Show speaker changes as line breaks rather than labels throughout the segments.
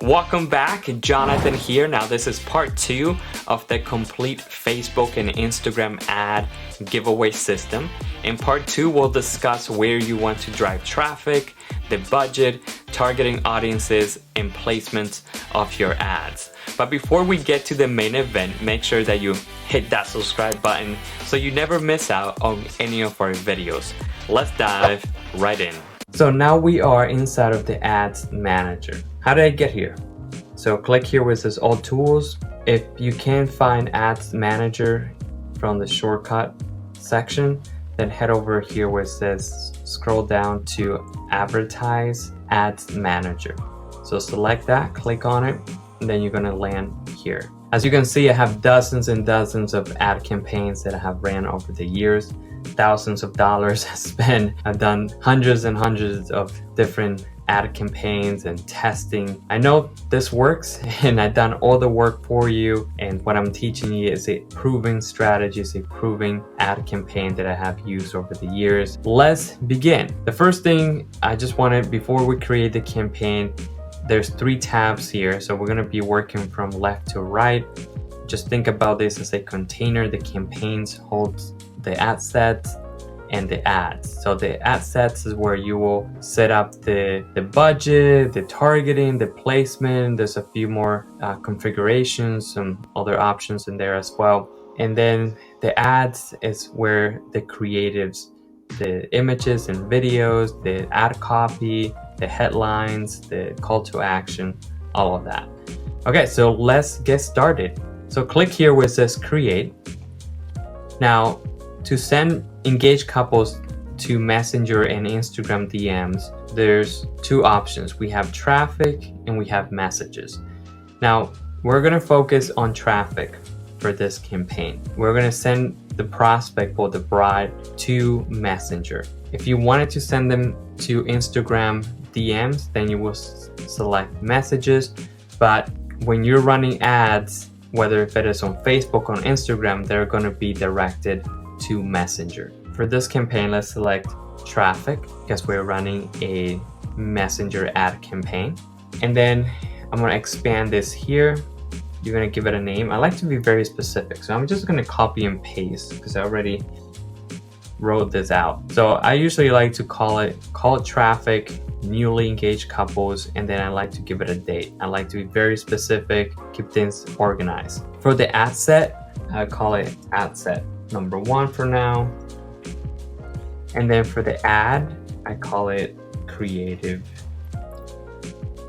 Welcome back, Jonathan here. Now this is part 2 of the complete Facebook and Instagram ad giveaway system. In part 2, we'll discuss where you want to drive traffic, the budget, targeting audiences, and placements of your ads. But before we get to the main event, make sure that you hit that subscribe button so you never miss out on any of our videos. Let's dive right in. So now we are inside of the Ads Manager. How did I get here? So click here where it says All Tools. If you can't find Ads Manager from the shortcut section, then head over here where it says scroll down to Advertise Ads Manager. So select that, click on it, and then you're gonna land here. As you can see, I have dozens and dozens of ad campaigns that I have ran over the years. Thousands of dollars spent. I've done hundreds and hundreds of different ad campaigns and testing. I know this works and I've done all the work for you, and what I'm teaching you is a proven strategy, is a proven ad campaign that I have used over the years. Let's begin. The first thing I just wanted, before we create the campaign, there's 3 tabs here. So we're gonna be working from left to right. Just think about this as a container. The campaigns holds the ad sets and the ads. So the ad sets is where you will set up the budget, the targeting, the placement. There's a few more configurations, some other options in there as well. And then the ads is where the creatives, the images and videos, the ad copy, the headlines, the call to action, all of that. Okay, so let's get started. So click here where it says create. Now, to send engaged couples to Messenger and Instagram DMs, there's 2 options. We have traffic and we have messages. Now, we're gonna focus on traffic for this campaign. We're gonna send the prospect or the bride to Messenger. If you wanted to send them to Instagram DMs, then you will select messages. But when you're running ads, whether if it is on Facebook or on Instagram, they're gonna be directed to Messenger. For this campaign, let's select traffic because we're running a Messenger ad campaign. And then I'm gonna expand this here. You're gonna give it a name. I like to be very specific, so I'm just gonna copy and paste because I already wrote this out. So I usually like to call it traffic, newly engaged couples, and then I like to give it a date. I like to be very specific, keep things organized. For the ad set, I call it ad set number 1 for now. And then for the ad, I call it creative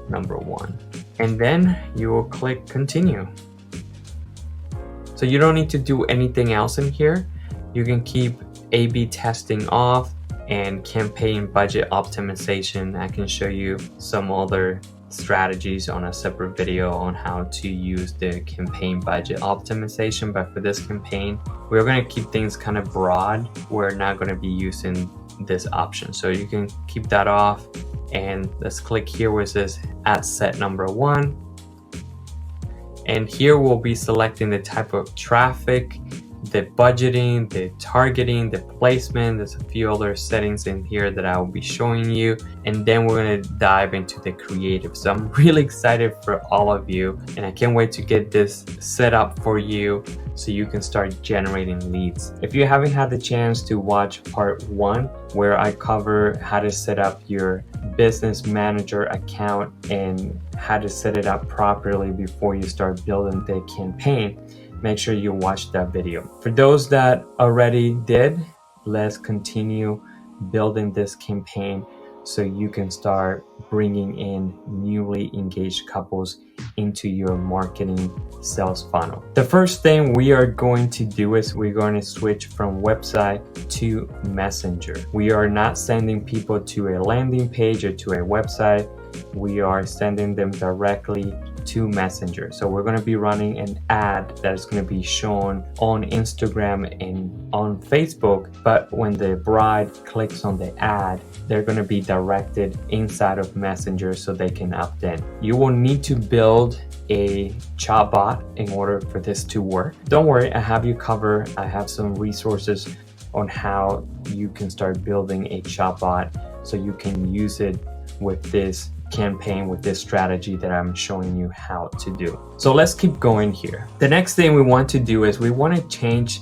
number 1. And then you will click continue. So you don't need to do anything else in here. You can keep A/B testing off and campaign budget optimization. I can show you some other strategies on a separate video on how to use the campaign budget optimization, but for this campaign we're going to keep things kind of broad. We're not going to be using this option, so you can keep that off. And let's click here where it says ad set number 1, and here we'll be selecting the type of traffic, the budgeting, the targeting, the placement. There's a few other settings in here that I will be showing you, and then we're going to dive into the creative. So I'm really excited for all of you, and I can't wait to get this set up for you so you can start generating leads. If you haven't had the chance to watch part 1 where I cover how to set up your business manager account and how to set it up properly before you start building the campaign, make sure you watch that video. For those that already did, let's continue building this campaign so you can start bringing in newly engaged couples into your marketing sales funnel. The first thing we are going to do is we're going to switch from website to Messenger. We are not sending people to a landing page or to a website. We are sending them directly to Messenger. So we're going to be running an ad that is going to be shown on Instagram and on Facebook, but when the bride clicks on the ad, they're going to be directed inside of Messenger so they can opt in. You will need to build a chatbot in order for this to work. Don't worry, I have you covered. I have some resources on how you can start building a chatbot so you can use it with this campaign with this strategy that I'm showing you how to do. So let's keep going here. The next thing we want to do is we want to change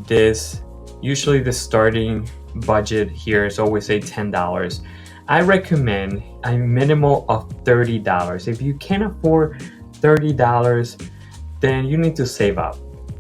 this. Usually the starting budget here is always say $10. I recommend a minimum of $30. If you can't afford $30, then you need to save up.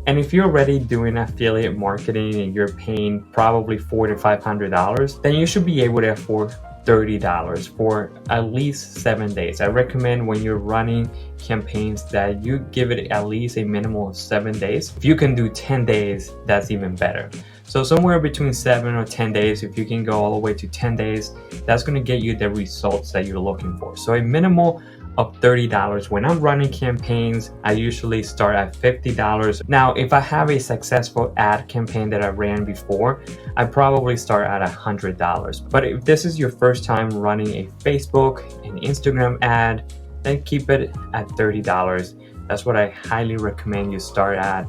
And if you're already doing affiliate marketing and you're paying probably $400 to $500, then you should be able to afford $30 for at least 7 days. I recommend when you're running campaigns that you give it at least a minimum of 7 days. If you can do 10 days, that's even better. So somewhere between 7 or 10 days, if you can go all the way to 10 days, that's going to get you the results that you're looking for. So a minimum of $30. When I'm running campaigns, I usually start at $50. Now, if I have a successful ad campaign that I ran before, I probably start at $100. But if this is your first time running a Facebook and Instagram ad, then keep it at $30. That's what I highly recommend you start at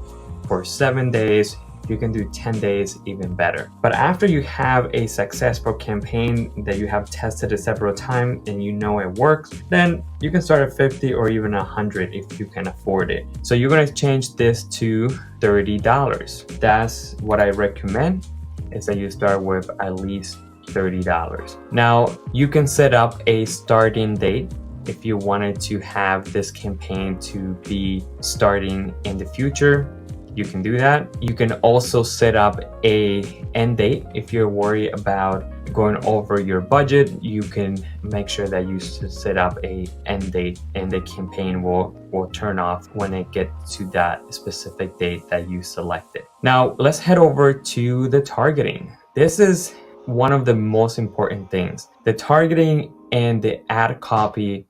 for 7 days. If you can do 10 days, even better. But after you have a successful campaign that you have tested it several times and you know it works, then you can start at 50 or even 100 if you can afford it. So you're going to change this to $30. That's what I recommend, is that you start with at least $30. Now you can set up a starting date if you wanted to have this campaign to be starting in the future. You can do that. You can also set up a end date. If you're worried about going over your budget, you can make sure that you set up a end date and the campaign will turn off when it gets to that specific date that you selected. Now let's head over to the targeting. This is one of the most important things. The targeting and the ad copy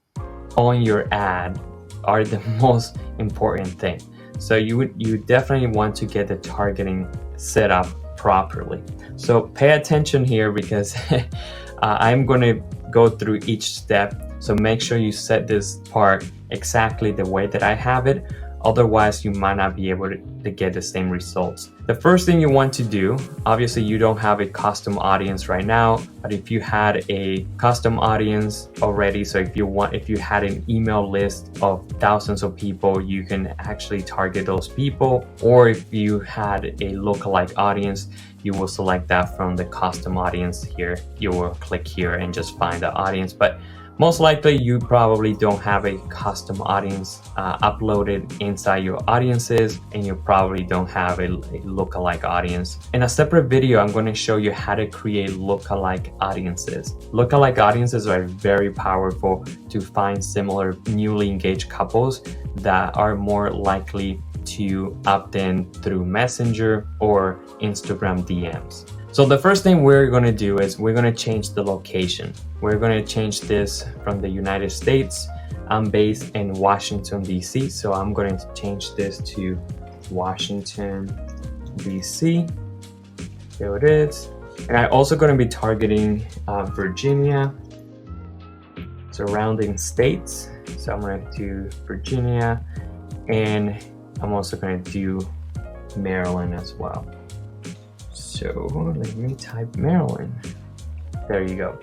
on your ad are the most important thing. So you definitely want to get the targeting set up properly. So pay attention here because I'm going to go through each step. So make sure you set this part exactly the way that I have it. Otherwise, you might not be able to get the same results. The first thing you want to do, obviously you don't have a custom audience right now, but if you had a custom audience already, so if you had an email list of thousands of people, you can actually target those people. Or if you had a lookalike audience, you will select that from the custom audience here. You will click here and just find the audience. But most likely you probably don't have a custom audience uploaded inside your audiences, and you probably don't have a lookalike audience. In a separate video, I'm going to show you how to create lookalike audiences. Lookalike audiences are very powerful to find similar newly engaged couples that are more likely to opt in through Messenger or Instagram DMs. So the first thing we're going to do is we're going to change the location. We're going to change this from the United States. I'm based in Washington, D.C. So I'm going to change this to Washington, D.C. There it is. And I'm also going to be targeting Virginia, surrounding states. So I'm going to do Virginia, and I'm also going to do Maryland as well. So let me type Maryland. There you go.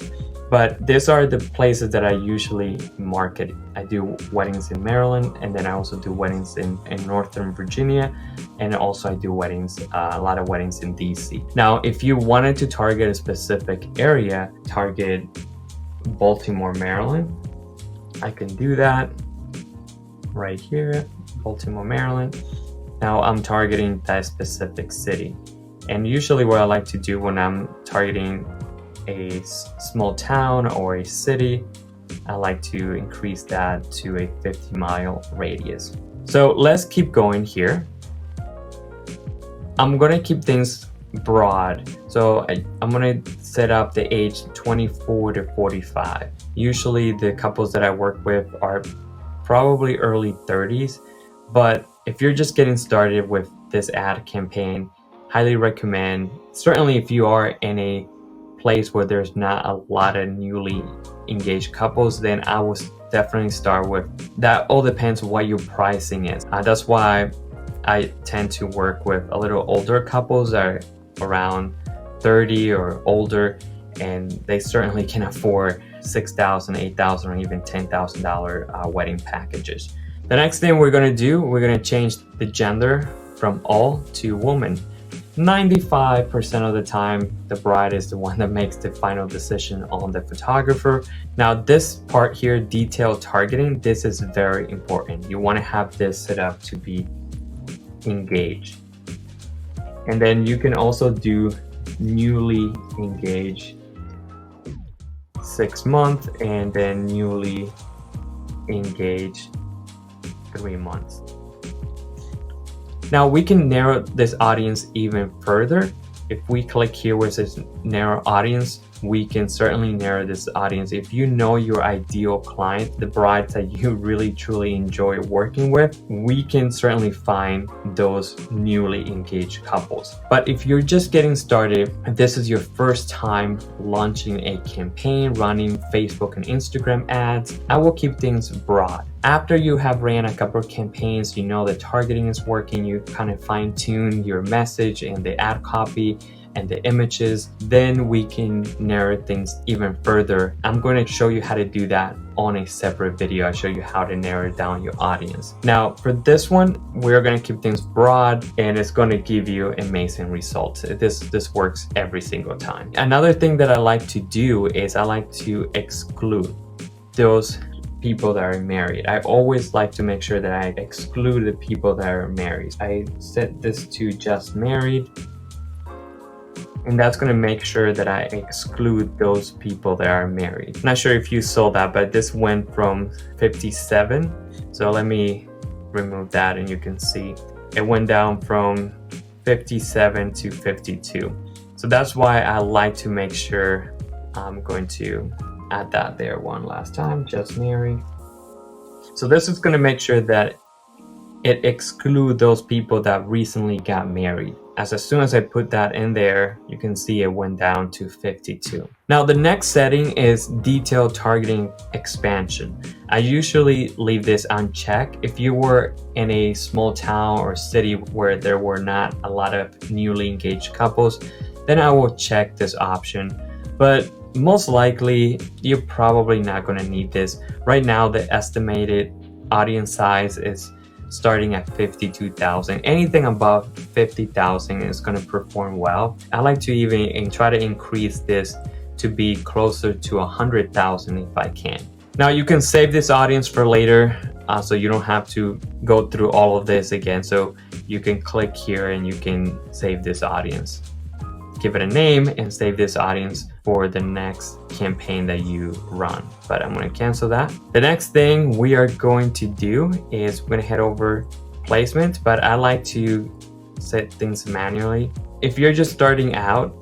But these are the places that I usually market. I do weddings in Maryland, and then I also do weddings in Northern Virginia, and also I do weddings, a lot of weddings in DC. Now, if you wanted to target a specific area, target Baltimore, Maryland, I can do that right here, Baltimore, Maryland. Now I'm targeting that specific city. And usually what I like to do when I'm targeting a small town or a city, I like to increase that to a 50-mile radius. So let's keep going here. I'm going to keep things broad. So I'm going to set up the age 24 to 45. Usually the couples that I work with are probably early 30s, but if you're just getting started with this ad campaign, highly recommend, certainly if you are in a place where there's not a lot of newly engaged couples, then I would definitely start with that. All depends what your pricing is. That's why I tend to work with a little older couples that are around 30 or older, and they certainly can afford $6,000, $8,000, or even $10,000 wedding packages. The next thing we're going to do, we're going to change the gender from all to woman. 95% of the time, the bride is the one that makes the final decision on the photographer. Now, this part here, detail targeting, this is very important. You want to have this set up to be engaged. And then you can also do newly engaged 6 months and then newly engaged 3 months. Now we can narrow this audience even further. If we click here where it says narrow audience, we can certainly narrow this audience. If you know your ideal client, the brides that you really truly enjoy working with, we can certainly find those newly engaged couples. But if you're just getting started, if this is your first time launching a campaign, running Facebook and Instagram ads, I will keep things broad. After you have ran a couple of campaigns, you know the targeting is working, you kind of fine tune your message and the ad copy and the images, then we can narrow things even further. I'm going to show you how to do that on a separate video. I'll show you how to narrow down your audience. Now for this one, we're going to keep things broad and it's going to give you amazing results. This works every single time. Another thing that I like to do is I like to exclude those people that are married. I always like to make sure that I exclude the people that are married. I set this to just married. And that's going to make sure that I exclude those people that are married. I'm not sure if you saw that, but this went from 57. So let me remove that and you can see it went down from 57 to 52. So that's why I like to make sure I'm going to add that there one last time, just married. So this is going to make sure that it excludes those people that recently got married. As soon as I put that in there, you can see it went down to 52. Now the next setting is detailed targeting expansion. I usually leave this unchecked. If you were in a small town or city where there were not a lot of newly engaged couples, then I will check this option. But most likely, you're probably not going to need this. Right now, the estimated audience size is starting at 52,000. Anything above 50,000 is going to perform well. I like to even try to increase this to be closer to 100,000 if I can. Now you can save this audience for later, so you don't have to go through all of this again. So you can click here and you can save this audience. Give it a name and save this audience for the next campaign that you run. But I'm going to cancel that. The next thing we are going to do is we're going to head over placement, but I like to set things manually. If you're just starting out,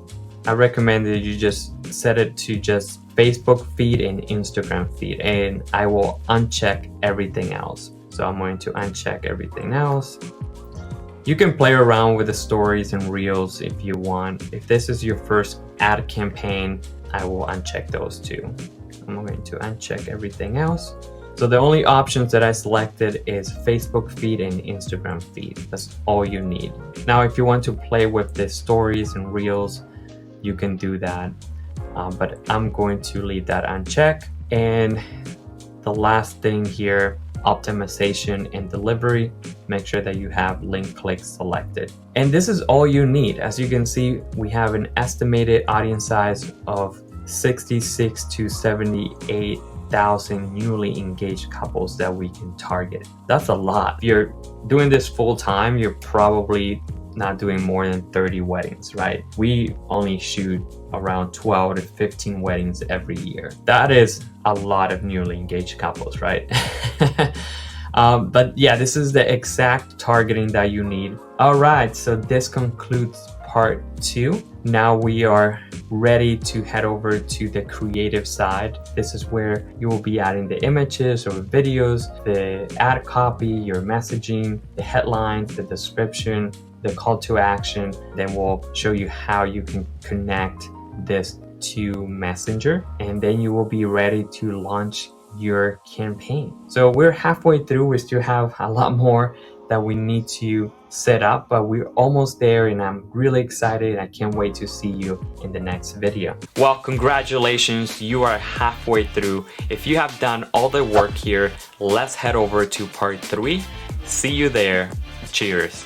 I recommend that you just set it to just Facebook feed and Instagram feed, and I will uncheck everything else. So I'm going to uncheck everything else. You can play around with the stories and reels if you want. If this is your first ad campaign, I will uncheck those too. I'm going to uncheck everything else. So the only options that I selected is Facebook feed and Instagram feed. That's all you need. Now, if you want to play with the stories and reels, you can do that. But I'm going to leave that unchecked. And the last thing here, optimization and delivery, make sure that you have link clicks selected. And this is all you need. As you can see, we have an estimated audience size of 66 to 78,000 newly engaged couples that we can target. That's a lot. If you're doing this full time, you're probably not doing more than 30 weddings, right? We only shoot around 12 to 15 weddings every year. That is a lot of newly engaged couples, right? But yeah, this is the exact targeting that you need. All right, so this concludes part 2. Now we are ready to head over to the creative side. This is where you will be adding the images or videos, the ad copy, your messaging, the headlines, the description, the call to action. Then we'll show you how you can connect this to Messenger, and then you will be ready to launch your campaign. So we're halfway through. We still have a lot more that we need to set up, but we're almost there and I'm really excited. I can't wait to see you in the next video. Well, congratulations, you are halfway through. If you have done all the work here, let's head over to part 3. See you there. Cheers.